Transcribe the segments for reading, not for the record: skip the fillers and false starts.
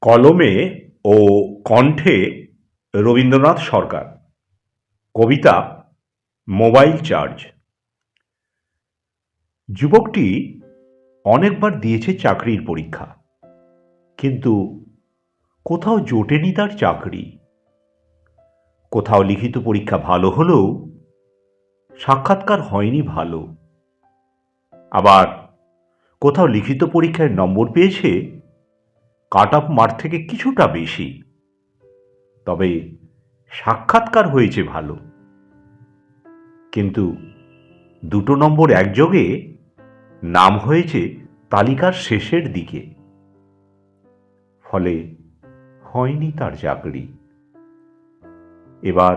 কলমে ও কণ্ঠে রবীন্দ্রনাথ সরকার। কবিতা mobile charge. যুবকটি অনেকবার দিয়েছে চাকরির পরীক্ষা, কিন্তু কোথাও জোটেনি তার চাকরি। কোথাও লিখিত পরীক্ষা ভালো হলেও সাক্ষাৎকার হয়নি ভালো। আবার কোথাও লিখিত পরীক্ষায় নম্বর পেয়েছে কাট অফ মার্ক থেকে কিছুটা বেশি, তবে সাক্ষাৎকার হয়েছে ভালো। কিন্তু দুটো নম্বর একযোগে নাম হয়েছে তালিকার শেষের দিকে, ফলে হয়নি তার চাকরি। এবার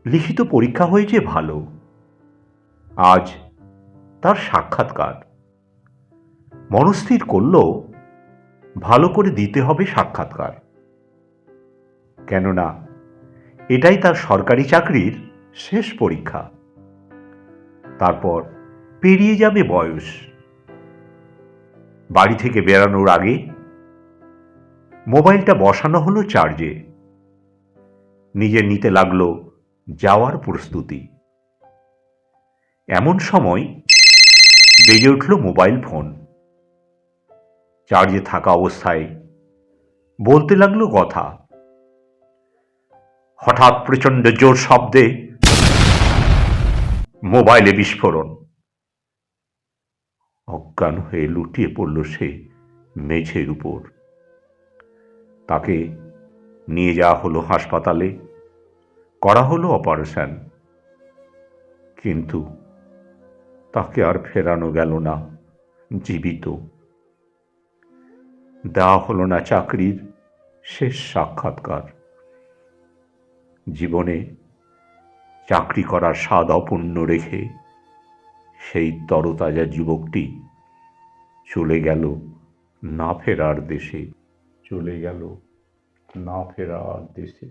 লিখিত পরীক্ষা হয়েছে ভালো, আজ তার সাক্ষাৎকার। মনস্থির করল ভালো করে দিতে হবে সাক্ষাৎকার, কেননা এটাই তার সরকারি চাকরির শেষ পরীক্ষা। তারপর পেরিয়ে যাবে বয়স। বাড়ি থেকে বেরানোর আগে মোবাইলটা বসানো হলো চার্জে। নিজে নিতে লাগলো যাওয়ার প্রস্তুতি। এমন সময় বেজে উঠল মোবাইল ফোন। চার্জে থাকা অবস্থায় বলতে লাগলো কথা। হঠাৎ প্রচণ্ড জোর শব্দে মোবাইলে বিস্ফোরণ। অজ্ঞান হয়ে লুটিয়ে পড়ল সে মেঝের উপর। তাকে নিয়ে যাওয়া হলো হাসপাতালে, করা হলো অপারেশন। কিন্তু তাকে আর ফেরানো গেল না জীবিত। দেওয়া হলো না চাকরির শেষ সাক্ষাৎকার। জীবনে চাকরি করার স্বাদ অপূর্ণ রেখে সেই তরতাজা যুবকটি চলে গেল না ফেরার দেশে। চলে গেল না ফেরার দেশে।